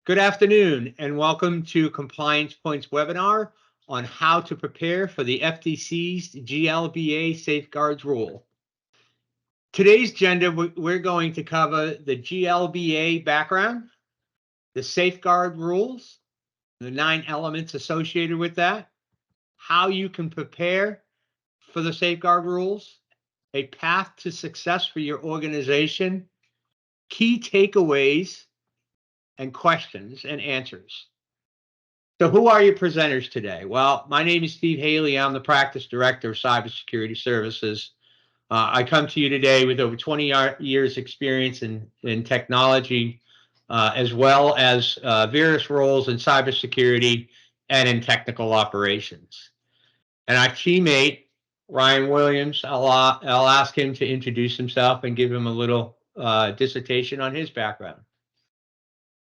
Good afternoon and welcome to CompliancePoint's webinar on how to prepare for the FTC's GLBA Safeguards Rule. Today's agenda, we're going to cover the GLBA background, the safeguard rules, the 9 elements associated with that, how you can prepare for the safeguard rules, a path to success for your organization, key takeaways, and questions and answers. So who are your presenters today? Well, my name is Steve Haley. I'm the Practice Director of Cybersecurity Services. I come to you today with over 20 years experience in technology, as well as various roles in cybersecurity and in technical operations. And our teammate, Ryan Williams, I'll ask him to introduce himself and give him a little dissertation on his background.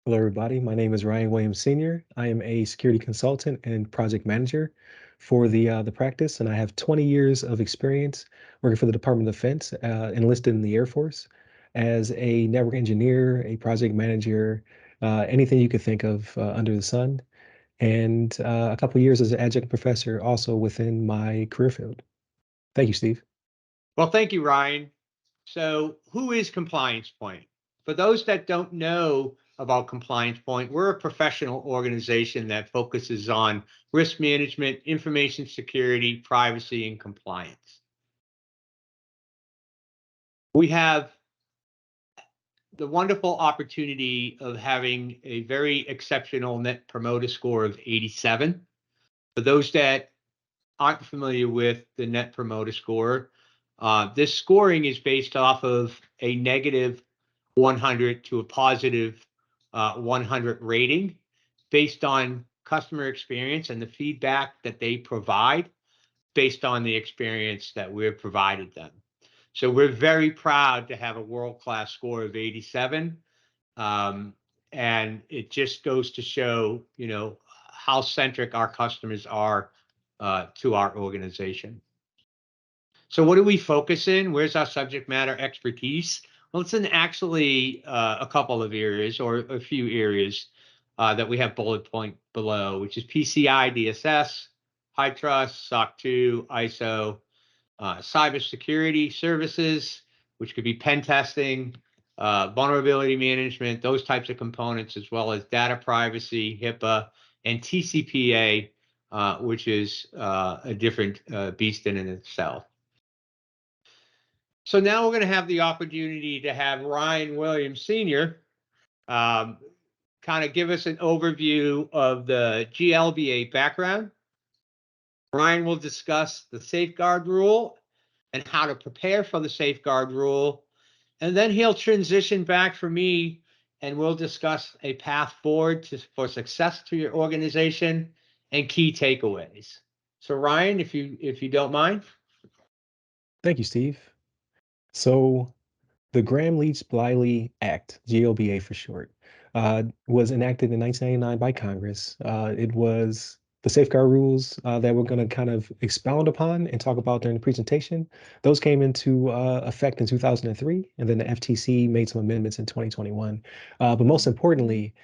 Hello, everybody. My name is Ryan Williams Sr. I am a security consultant and project manager for the practice, and I have 20 years of experience working for the Department of Defense, enlisted in the Air Force as a network engineer, a project manager, anything you could think of under the sun, and a couple of years as an adjunct professor also within my career field. Thank you, Steve. Well, thank you, Ryan. So who is CompliancePoint? For those that don't know about CompliancePoint, we're a professional organization that focuses on risk management, information security, privacy, and compliance. We have the wonderful opportunity of having a very exceptional Net Promoter Score of 87. For those that aren't familiar with the Net Promoter Score, this scoring is based off of a negative 100 to a positive 100 rating based on customer experience and the feedback that they provide based on the experience that we've provided them. So we're very proud to have a world-class score of 87. And it just goes to show, how centric our customers are to our organization. So what do we focus in? Where's our subject matter expertise? Well, it's in actually a couple of areas or a few areas that we have bullet point below, which is PCI DSS, high trust, SOC 2, ISO, cybersecurity services, which could be pen testing, vulnerability management, those types of components, as well as data privacy, HIPAA, and TCPA, which is a different beast in itself. So now we're going to have the opportunity to have Ryan Williams Sr. Kind of give us an overview of the GLBA background. Ryan will discuss the safeguard rule and how to prepare for the safeguard rule. And then he'll transition back for me and we'll discuss a path forward for success to your organization and key takeaways. So Ryan, if you don't mind. Thank you, Steve. So the Gramm-Leach-Bliley Act, GLBA for short, was enacted in 1999 by Congress. It was the safeguard rules that we're going to kind of expound upon and talk about during the presentation. Those came into effect in 2003, and then the FTC made some amendments in 2021. But most importantly,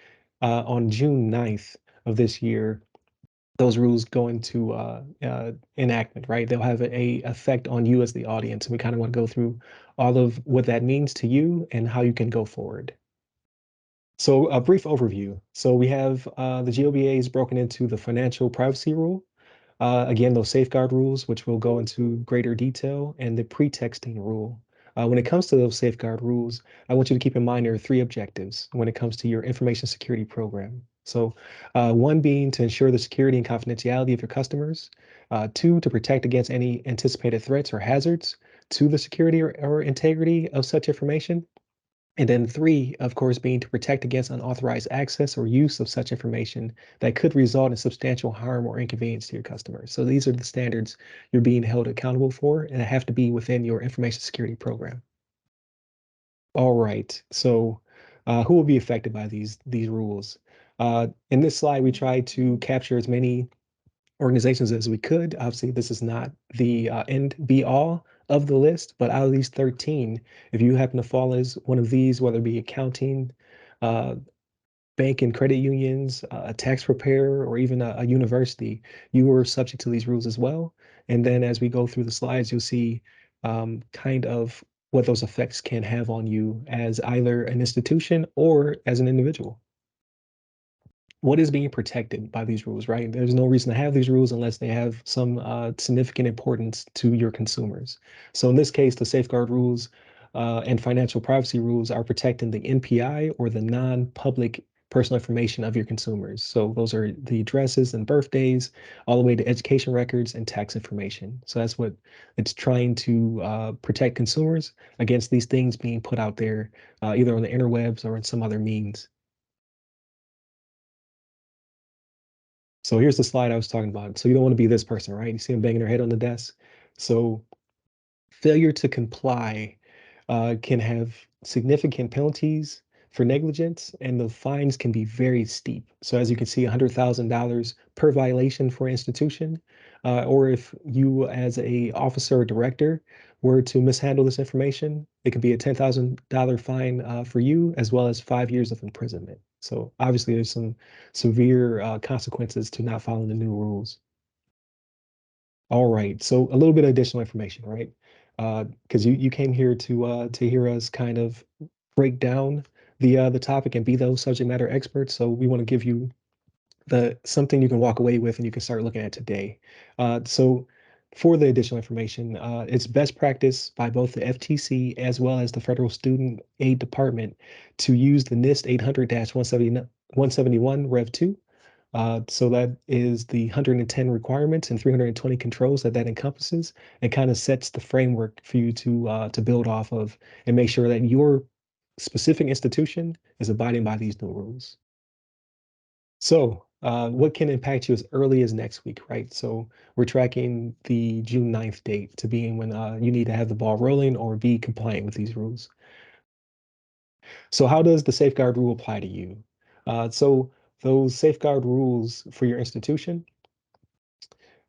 on June 9th of this year, those rules go into enactment, right? They'll have a effect on you as the audience. And we kind of want to go through all of what that means to you and how you can go forward. So a brief overview. So we have the GLBA is broken into the financial privacy rule. Again, those safeguard rules, which we'll go into greater detail, and the pretexting rule. When it comes to those safeguard rules, I want you to keep in mind there are 3 objectives when it comes to your information security program. So 1 being to ensure the security and confidentiality of your customers. 2, to protect against any anticipated threats or hazards to the security or integrity of such information. And then 3, of course, being to protect against unauthorized access or use of such information that could result in substantial harm or inconvenience to your customers. So these are the standards you're being held accountable for, and they have to be within your information security program. All right, so who will be affected by these rules? In this slide, we try to capture as many organizations as we could. Obviously, this is not the end be all of the list, but out of these 13, if you happen to fall as one of these, whether it be accounting, bank and credit unions, a tax preparer, or even a university, you are subject to these rules as well. And then as we go through the slides, you'll see kind of what those effects can have on you as either an institution or as an individual. What is being protected by these rules, right? There's no reason to have these rules unless they have some significant importance to your consumers. So in this case, the safeguard rules and financial privacy rules are protecting the NPI, or the non-public personal information of your consumers. So those are the addresses and birthdays, all the way to education records and tax information. So that's what it's trying to protect consumers against these things being put out there, either on the interwebs or in some other means. So here's the slide I was talking about. So you don't want to be this person, right? You see them banging their head on the desk. So failure to comply can have significant penalties for negligence, and the fines can be very steep. So as you can see, $100,000 per violation for an institution, or if you as a officer or director were to mishandle this information, it could be a $10,000 fine for you, as well as 5 years of imprisonment. So obviously, there's some severe consequences to not following the new rules. All right, so a little bit of additional information, right? Because you came here to hear us kind of break down the topic and be those subject matter experts. So we want to give you the something you can walk away with and you can start looking at today. So for the additional information, it's best practice by both the FTC as well as the Federal Student Aid Department to use the NIST 800-171 Rev 2. So that is the 110 requirements and 320 controls that encompasses, and kind of sets the framework for you to build off of and make sure that your specific institution is abiding by these new rules. So what can impact you as early as next week, right? So we're tracking the June 9th date to being when you need to have the ball rolling or be compliant with these rules. So how does the safeguard rule apply to you? So those safeguard rules for your institution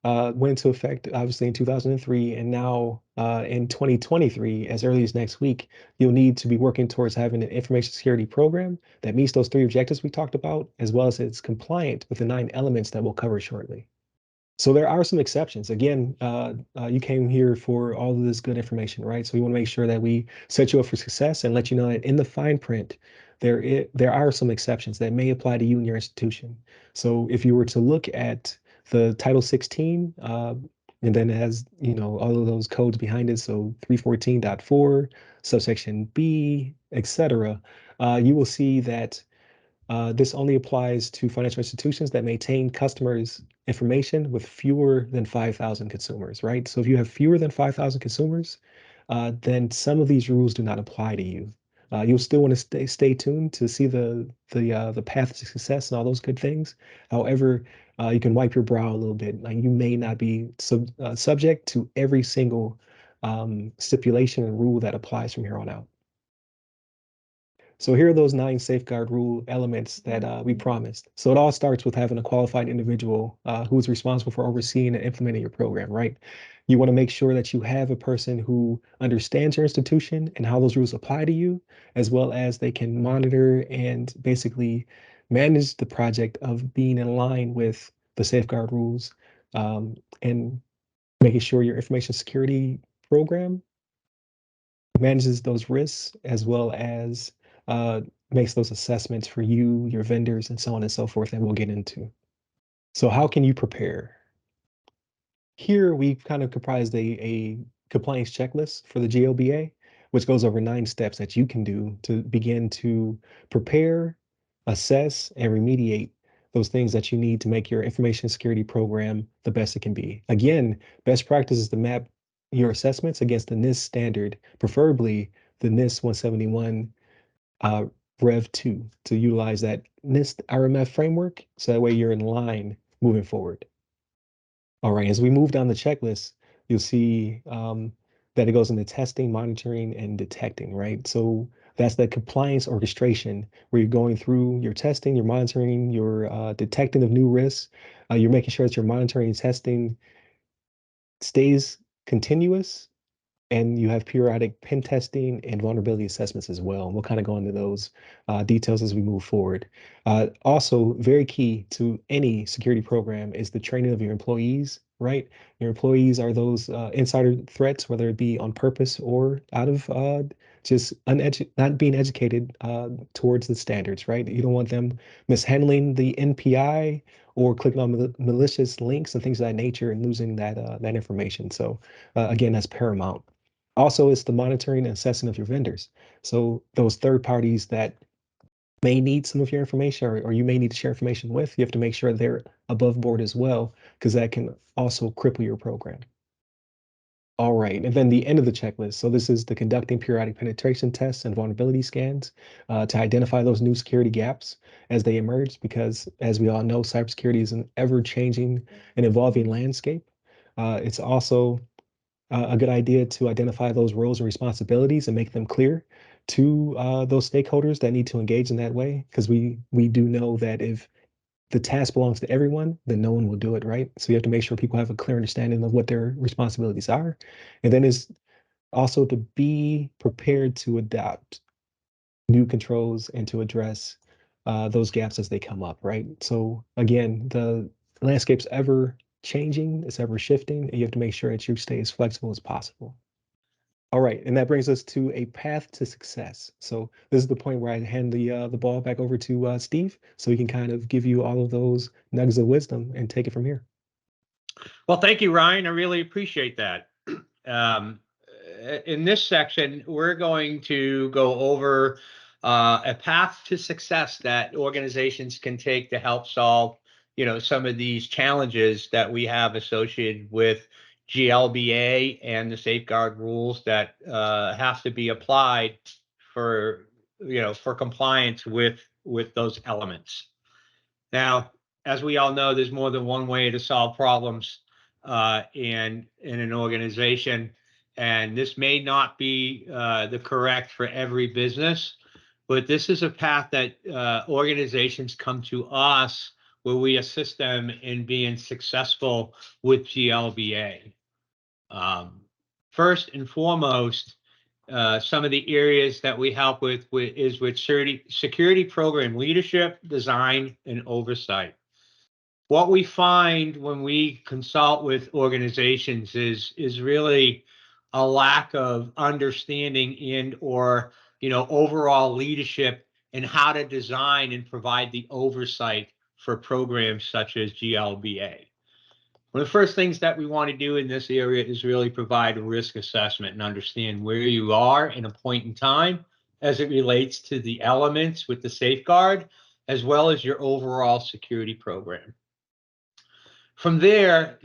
went into effect obviously in 2003, and now in 2023, as early as next week, you'll need to be working towards having an information security program that meets those three objectives we talked about, as well as it's compliant with the 9 elements that we'll cover shortly. So there are some exceptions. Again, you came here for all of this good information, right? So we want to make sure that we set you up for success and let you know that in the fine print, there are some exceptions that may apply to you and your institution. So if you were to look at the Title 16, and then it has, all of those codes behind it, so 314.4, subsection B, etc., you will see that this only applies to financial institutions that maintain customers' information with fewer than 5,000 consumers, right? So if you have fewer than 5,000 consumers, then some of these rules do not apply to you. You'll still want to stay tuned to see the path to success and all those good things. However, you can wipe your brow a little bit. Like, you may not be subject to every single stipulation and rule that applies from here on out. So here are those 9 safeguard rule elements that we promised. So it all starts with having a qualified individual who is responsible for overseeing and implementing your program, right? You want to make sure that you have a person who understands your institution and how those rules apply to you, as well as they can monitor and basically manage the project of being in line with the safeguard rules, and making sure your information security program manages those risks, as well as uh, makes those assessments for you, your vendors, and so on and so forth that we'll get into. So how can you prepare? Here we've kind of comprised a compliance checklist for the GLBA, which goes over 9 steps that you can do to begin to prepare, assess, and remediate those things that you need to make your information security program the best it can be. Again, best practice is to map your assessments against the NIST standard, preferably the NIST 171 Rev 2, to utilize that NIST RMF framework, so that way you're in line moving forward. All right, as we move down the checklist, you'll see that it goes into testing, monitoring, and detecting, right? So that's the compliance orchestration, where you're going through your testing, your monitoring, your detecting of new risks. You're making sure that your monitoring and testing stays continuous And you have periodic pen testing and vulnerability assessments as well. We'll kind of go into those details as we move forward. Also, very key to any security program is the training of your employees, right? Your employees are those insider threats, whether it be on purpose or out of just not being educated towards the standards, right? You don't want them mishandling the NPI or clicking on malicious links and things of that nature and losing that information. So again, that's paramount. Also, it's the monitoring and assessing of your vendors. So those third parties that may need some of your information or you may need to share information with, you have to make sure they're above board as well, because that can also cripple your program. All right, and then the end of the checklist. So this is the conducting periodic penetration tests and vulnerability scans to identify those new security gaps as they emerge, because as we all know, cybersecurity is an ever-changing and evolving landscape. It's also a good idea to identify those roles and responsibilities and make them clear to those stakeholders that need to engage in that way, because we do know that if the task belongs to everyone, then no one will do it, right? So you have to make sure people have a clear understanding of what their responsibilities are. And then is also to be prepared to adapt new controls and to address those gaps as they come up, right? So again, the landscape's ever changing, it's ever shifting, and you have to make sure that you stay as flexible as possible. All right, and that brings us to a path to success. So this is the point where I hand the ball back over to Steve, so he can kind of give you all of those nuggets of wisdom and take it from here. Well, thank you, Ryan. I really appreciate that. In this section, we're going to go over a path to success that organizations can take to help solve, some of these challenges that we have associated with GLBA and the safeguard rules that have to be applied for, for compliance with those elements. Now, as we all know, there's more than one way to solve problems in an organization, and this may not be the correct for every business, but this is a path that organizations come to us where we assist them in being successful with GLBA. First and foremost, some of the areas that we help with is with security program leadership, design, and oversight. What we find when we consult with organizations is really a lack of understanding or overall leadership in how to design and provide the oversight for programs such as GLBA. One of the first things that we want to do in this area is really provide a risk assessment and understand where you are in a point in time as it relates to the elements with the safeguard, as well as your overall security program. From there,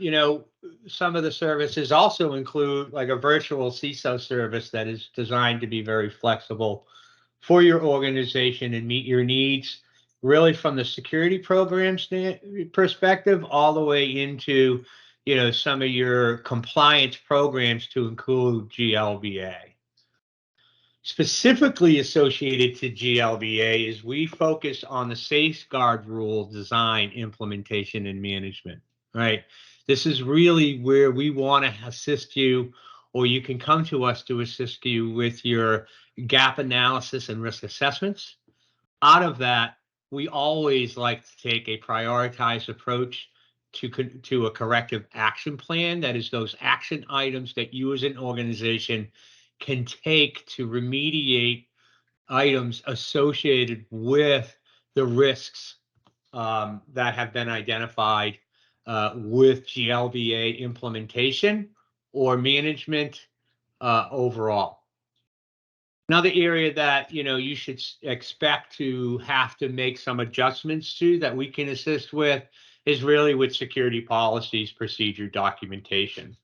some of the services also include like a virtual CISO service that is designed to be very flexible for your organization and meet your needs, really from the security program perspective all the way into, some of your compliance programs to include GLBA. Specifically associated to GLBA is we focus on the safeguard rule design, implementation, and management, right? This is really where we want to assist you, or you can come to us to assist you with your gap analysis and risk assessments. Out of that, we always like to take a prioritized approach to a corrective action plan. That is those action items that you as an organization can take to remediate items associated with the risks that have been identified with GLBA implementation or management overall. Another area that you should expect to have to make some adjustments to that we can assist with is really with security policies, procedure, documentation.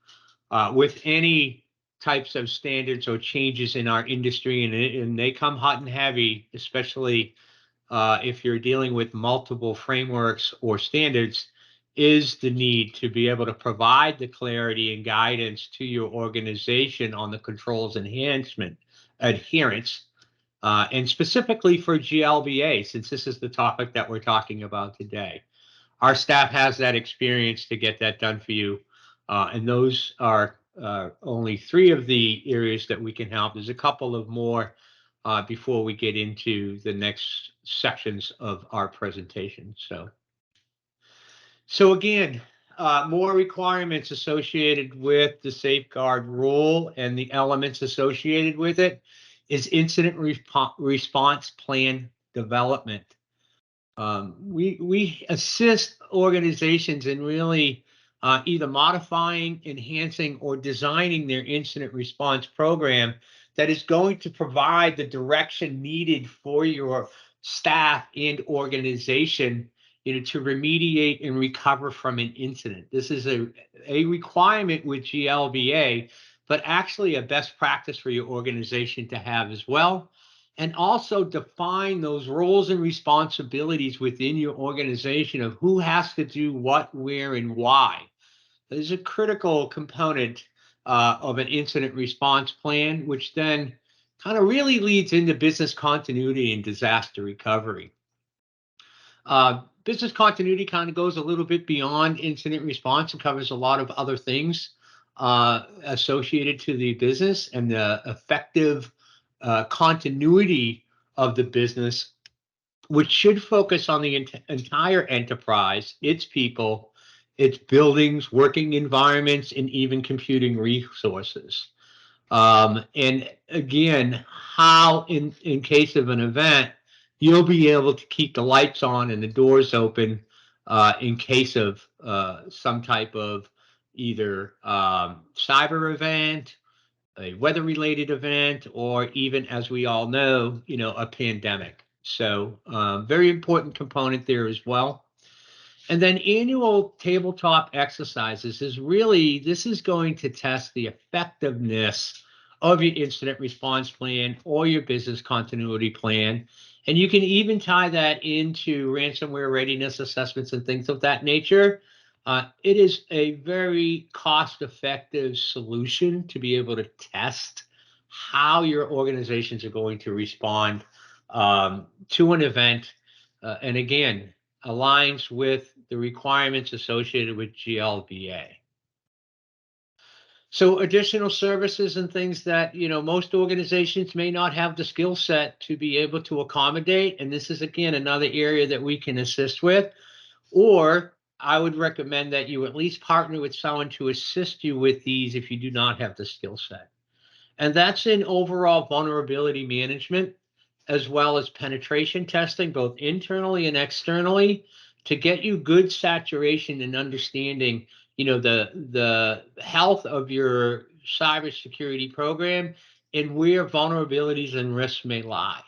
With any types of standards or changes in our industry, and they come hot and heavy, especially if you're dealing with multiple frameworks or standards, is the need to be able to provide the clarity and guidance to your organization on the controls adherence, and specifically for GLBA, since this is the topic that we're talking about today. Our staff has that experience to get that done for you, and those are only 3 of the areas that we can help. There's a couple of more before we get into the next sections of our presentation. So again, more requirements associated with the safeguard rule and the elements associated with it is incident response plan development. We assist organizations in really either modifying, enhancing, or designing their incident response program that is going to provide the direction needed for your staff and organization, to remediate and recover from an incident. This is a requirement with GLBA, but actually a best practice for your organization to have as well. And also define those roles and responsibilities within your organization of who has to do what, where, and why. There's a critical component of an incident response plan, which then kind of really leads into business continuity and disaster recovery. Business continuity kind of goes a little bit beyond incident response and covers a lot of other things associated to the business and the effective continuity of the business, which should focus on the entire enterprise, its people, its buildings, working environments, and even computing resources. And again, how in case of an event, you'll be able to keep the lights on and the doors open in case of some type of either cyber event, a weather-related event, or even, as we all know, a pandemic. So very important component there as well. And then annual tabletop exercises this is going to test the effectiveness of your incident response plan or your business continuity plan. And you can even tie that into ransomware readiness assessments and things of that nature. It is a very cost-effective solution to be able to test how your organizations are going to respond to an event. And again, aligns with the requirements associated with GLBA. So additional services and things that, most organizations may not have the skill set to be able to accommodate. And this is, again, another area that we can assist with. Or I would recommend that you at least partner with someone to assist you with these if you do not have the skill set. And that's in overall vulnerability management, as well as penetration testing, both internally and externally, to get you good saturation and understanding, the health of your cybersecurity program and where vulnerabilities and risks may lie.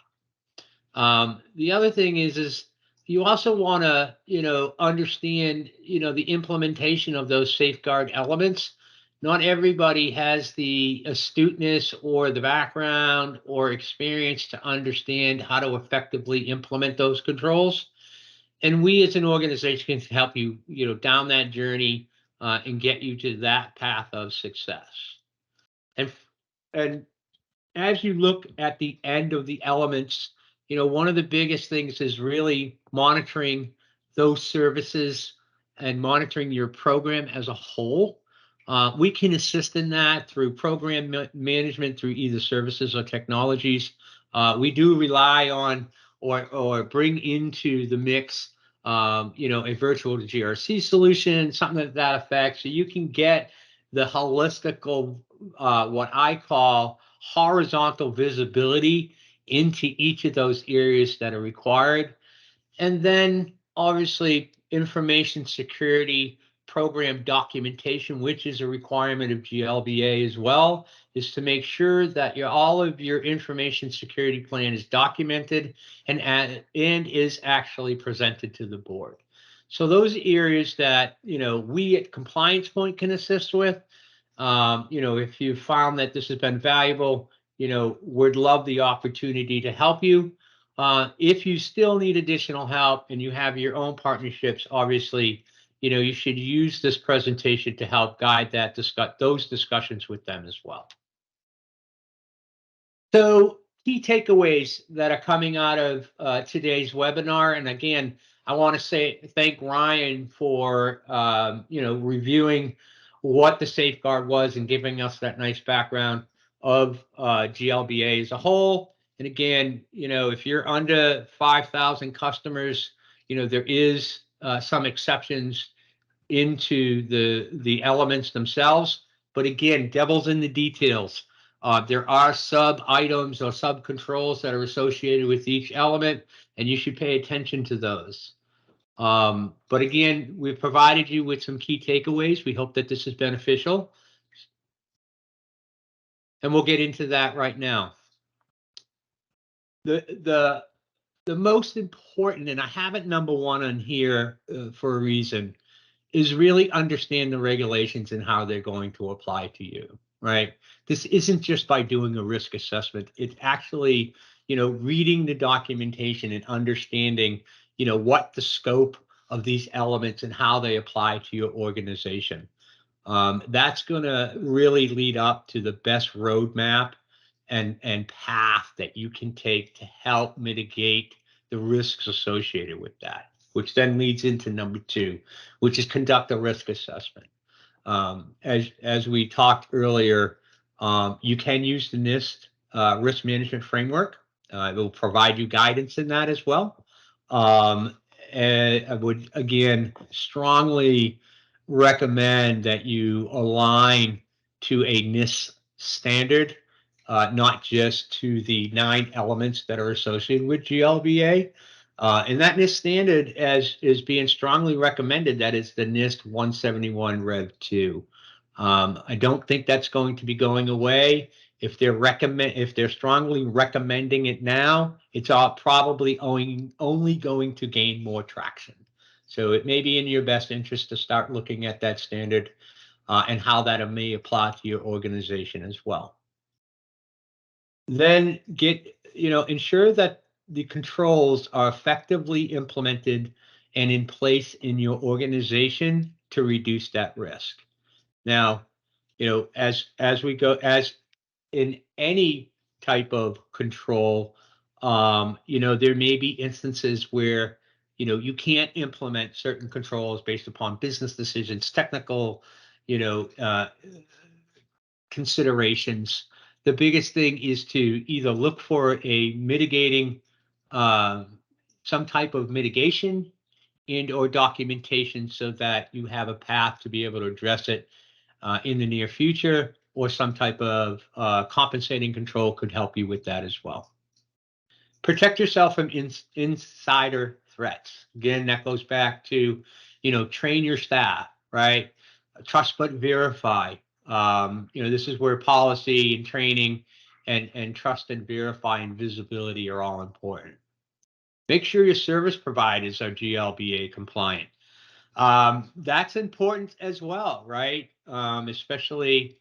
The other thing is you also want to, understand, the implementation of those safeguard elements. Not everybody has the astuteness or the background or experience to understand how to effectively implement those controls. And we as an organization can help you, down that journey and get you to that path of success. And as you look at the end of the elements, one of the biggest things is really monitoring those services and monitoring your program as a whole. We can assist in that through program management, through either services or technologies. We do rely on or bring into the mix, a virtual GRC solution, something to that effect, so you can get the holistical, what I call horizontal visibility into each of those areas that are required. And then obviously information security program documentation, which is a requirement of GLBA as well, is to make sure that all of your information security plan is documented and is actually presented to the board. So those areas that we at CompliancePoint can assist with. If you found that this has been valuable, would love the opportunity to help you. If you still need additional help and you have your own partnerships, obviously, you should use this presentation to help guide those discussions with them as well. So key takeaways that are coming out of today's webinar. And again, I want to thank Ryan for, reviewing what the safeguard was and giving us that nice background of GLBA as a whole. And again, if you're under 5,000 customers, there is some exceptions into the elements themselves. But again, devil's in the details. There are sub items or sub controls that are associated with each element, and you should pay attention to those. But again, we've provided you with some key takeaways. We hope that this is beneficial. And we'll get into that right now. The most important, and I have it number one on here for a reason, is really understand the regulations and how they're going to apply to you, right? This isn't just by doing a risk assessment. It's actually, reading the documentation and understanding, what the scope of these elements and how they apply to your organization. That's going to really lead up to the best roadmap and path that you can take to help mitigate the risks associated with that, which then leads into number two, which is conduct a risk assessment. As we talked earlier, you can use the NIST risk management framework. It will provide you guidance in that as well. And I would, again, strongly recommend that you align to a NIST standard, not just to the 9 elements that are associated with GLBA. And that NIST standard is being strongly recommended. That is the NIST 171 Rev 2. I don't think that's going to be going away. If they're strongly recommending it now, it's probably only going to gain more traction. So it may be in your best interest to start looking at that standard and how that may apply to your organization as well. Then ensure that the controls are effectively implemented and in place in your organization to reduce that risk. Now, as in any type of control, there may be instances where, you can't implement certain controls based upon business decisions, technical, considerations. The biggest thing is to either look for a mitigating, some type of mitigation and or documentation so that you have a path to be able to address it in the near future, or some type of compensating control could help you with that as well. Protect yourself from insider threats. Again, that goes back to, train your staff, right? Trust but verify. This is where policy and training and trust and verify and visibility are all important. Make sure your service providers are GLBA compliant. That's important as well, right? Especially,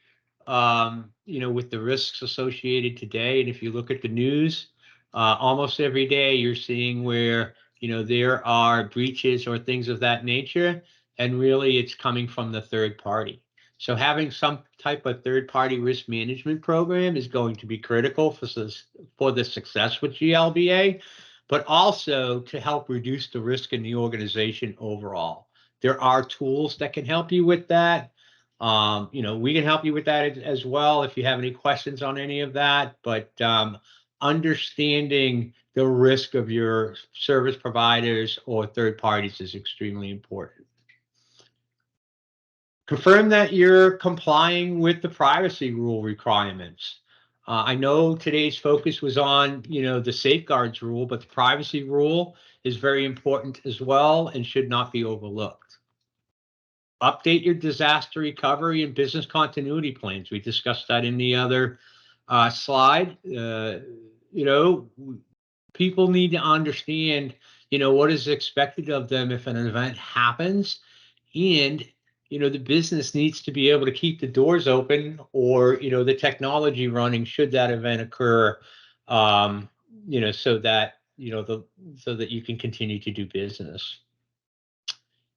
with the risks associated today. And if you look at the news, almost every day you're seeing where, there are breaches or things of that nature, and really it's coming from the third party. So having some type of third-party risk management program is going to be critical for the success with GLBA, but also to help reduce the risk in the organization overall. There are tools that can help you with that. We can help you with that as well if you have any questions on any of that. But understanding the risk of your service providers or third parties is extremely important. Confirm that you're complying with the privacy rule requirements. I know today's focus was on, the safeguards rule, but the privacy rule is very important as well and should not be overlooked. Update your disaster recovery and business continuity plans. We discussed that in the other slide. People need to understand, what is expected of them if an event happens, and the business needs to be able to keep the doors open or, the technology running should that event occur, so that, so that you can continue to do business.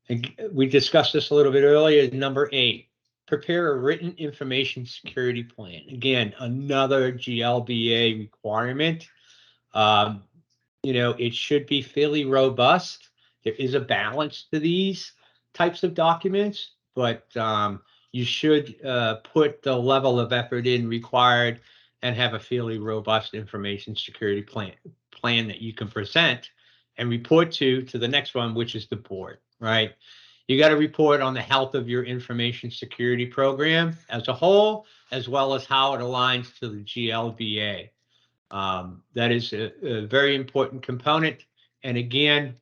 And we discussed this a little bit earlier. Number 8, prepare a written information security plan. Again, another GLBA requirement. It should be fairly robust. There is a balance to these types of documents, but you should put the level of effort in required and have a fairly robust information security plan that you can present and report to the next one, which is the board, right? You got to report on the health of your information security program as a whole, as well as how it aligns to the GLBA. That is a very important component, and again,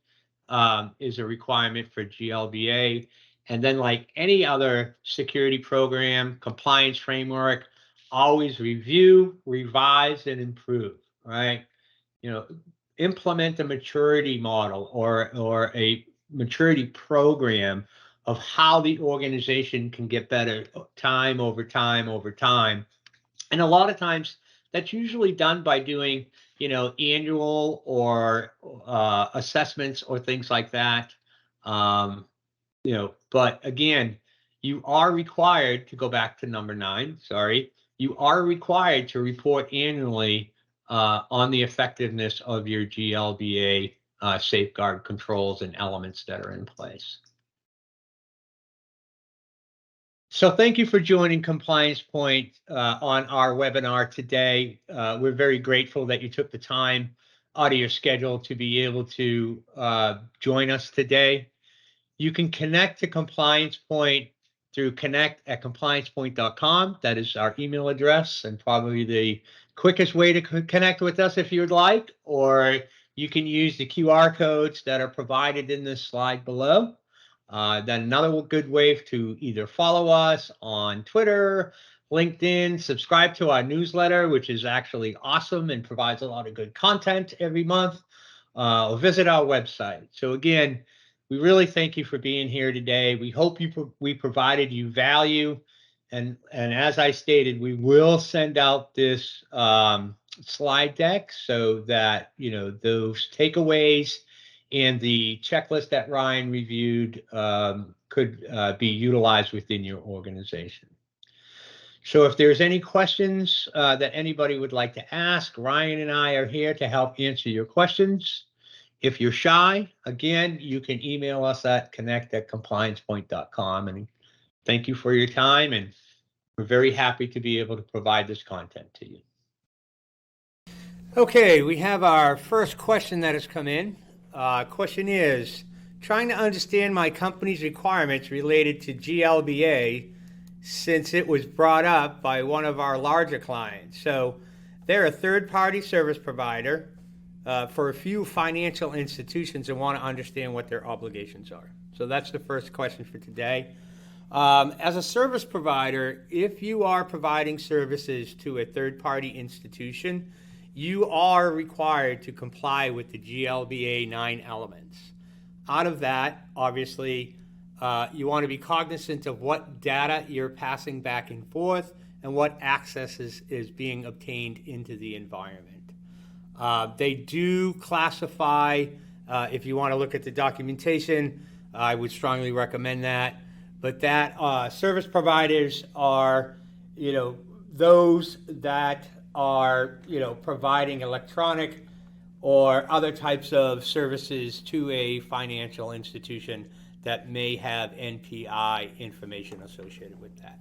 is a requirement for GLBA. And then, like any other security program, compliance framework, always review, revise, and improve, right? Implement a maturity model or a maturity program of how the organization can get better time over time over time. And a lot of times that's usually done by doing, annual or assessments or things like that. But again, you are required to go back to number 9. Sorry, you are required to report annually on the effectiveness of your GLBA safeguard controls and elements that are in place. So thank you for joining Compliance Point on our webinar today. We're very grateful that you took the time out of your schedule to be able to join us today. You can connect to Compliance Point through connect@compliancepoint.com. That is our email address and probably the quickest way to connect with us if you would like, or you can use the QR codes that are provided in this slide below. Then another good way to either follow us on Twitter, LinkedIn, subscribe to our newsletter, which is actually awesome and provides a lot of good content every month, or visit our website. So again, we really thank you for being here today. We hope we provided you value. And as I stated, we will send out this slide deck so that, those takeaways and the checklist that Ryan reviewed could be utilized within your organization. So if there's any questions that anybody would like to ask, Ryan and I are here to help answer your questions. If you're shy, again, you can email us at connect@compliancepoint.com. And thank you for your time, and we're very happy to be able to provide this content to you. Okay, we have our first question that has come in. Question is, trying to understand my company's requirements related to GLBA since it was brought up by one of our larger clients. So they're a third-party service provider for a few financial institutions and want to understand what their obligations are. So that's the first question for today. As a service provider, if you are providing services to a third-party institution, you are required to comply with the GLBA 9 elements. Out of that, obviously, you want to be cognizant of what data you're passing back and forth and what access is being obtained into the environment. They do classify, if you want to look at the documentation, I would strongly recommend that. But that service providers are, those that are, providing electronic or other types of services to a financial institution that may have NPI information associated with that.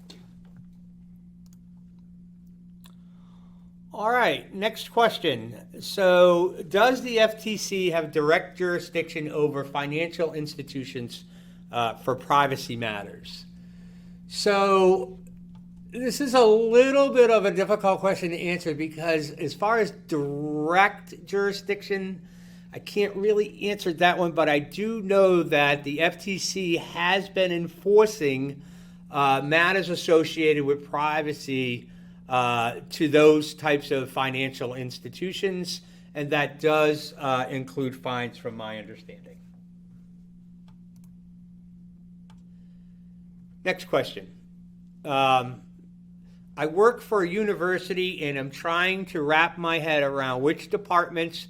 All right, next question. So, does the FTC have direct jurisdiction over financial institutions for privacy matters? So, this is a little bit of a difficult question to answer because as far as direct jurisdiction, I can't really answer that one, but I do know that the FTC has been enforcing matters associated with privacy to those types of financial institutions, and that does include fines from my understanding. Next question. I work for a university and I'm trying to wrap my head around which departments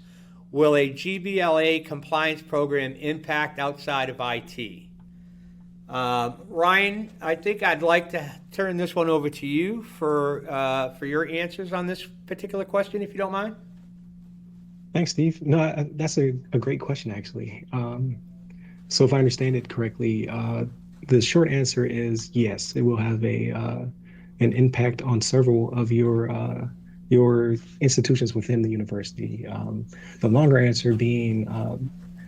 will a GLBA compliance program impact outside of IT. Ryan, I think I'd like to turn this one over to you for your answers on this particular question, if you don't mind. Thanks, Steve. No, that's a great question, actually. So if I understand it correctly, the short answer is yes, it will have an impact on several of your institutions within the university. The longer answer being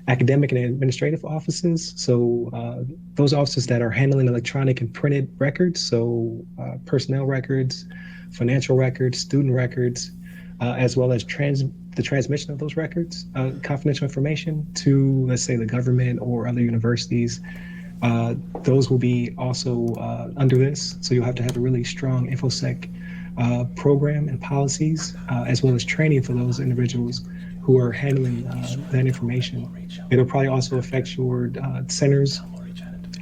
academic and administrative offices. So those offices that are handling electronic and printed records, so personnel records, financial records, student records, as well as the transmission of those records, confidential information to, let's say, the government or other universities. Those will be also under this. So you'll have to have a really strong InfoSec program and policies, as well as training for those individuals who are handling that information. It'll probably also affect your centers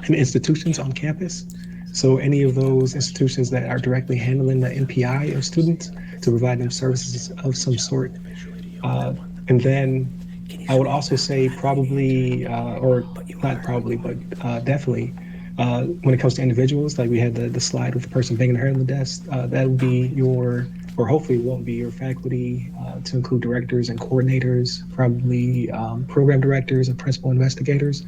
and institutions on campus. So any of those institutions that are directly handling the NPI of students to provide them services of some sort. And then I would also say probably, or not probably, but definitely, when it comes to individuals, like we had the slide with the person banging their head on the desk, that would be your, or hopefully won't be your faculty, to include directors and coordinators, probably program directors and principal investigators.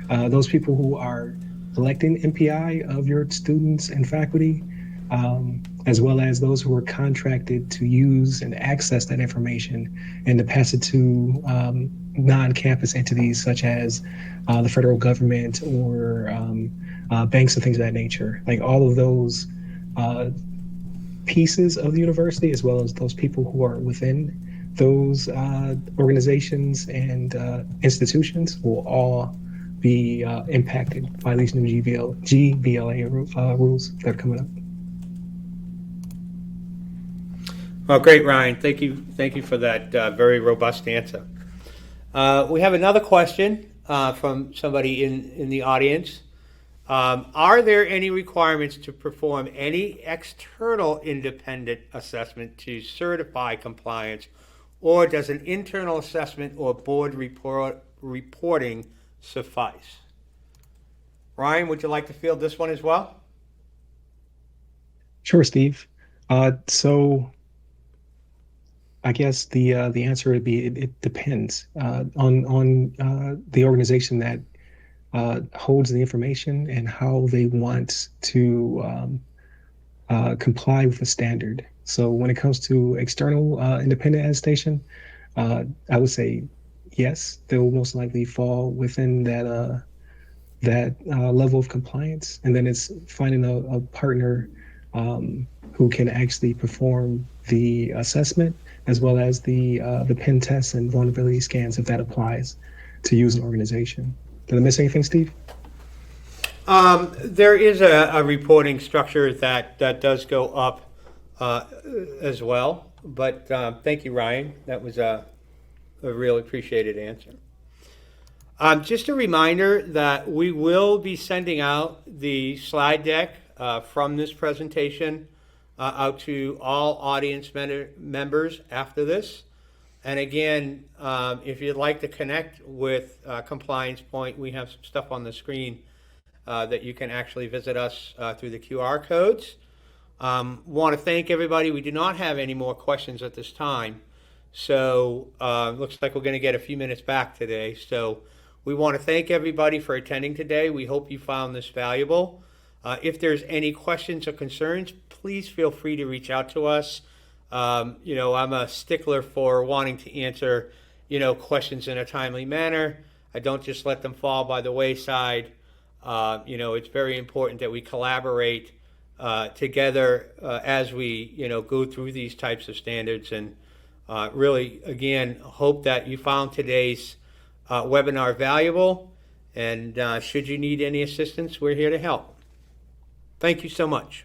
Those people who are collecting NPI of your students and faculty, as well as those who are contracted to use and access that information and to pass it to non-campus entities such as the federal government or banks and things of that nature. Like all of those pieces of the university, as well as those people who are within those organizations and institutions, will all be impacted by these new GBLA rules that are coming up. Well, great, Ryan. Thank you for that very robust answer. We have another question from somebody in the audience. Are there any requirements to perform any external independent assessment to certify compliance, or does an internal assessment or board reporting suffice? Ryan, would you like to field this one as well? Sure, Steve. So I guess the answer would be it depends on the organization that holds the information and how they want to comply with the standard. So when it comes to external independent attestation, I would say yes, they will most likely fall within that level of compliance. And then it's finding a partner who can actually perform the assessment as well as the pen tests and vulnerability scans if that applies to use an organization. Did I miss anything, Steve? There is a reporting structure that does go up as well. But thank you, Ryan. That was a really appreciated answer. Just a reminder that we will be sending out the slide deck from this presentation out to all audience members after this. And again, if you'd like to connect with CompliancePoint, we have some stuff on the screen that you can actually visit us through the QR codes. Want to thank everybody. We do not have any more questions at this time. So looks like we're going to get a few minutes back today. So we want to thank everybody for attending today. We hope you found this valuable. If there's any questions or concerns, please feel free to reach out to us. I'm a stickler for wanting to answer, questions in a timely manner. I don't just let them fall by the wayside. It's very important that we collaborate together as we, go through these types of standards. And really, again, hope that you found today's webinar valuable. And should you need any assistance, we're here to help. Thank you so much.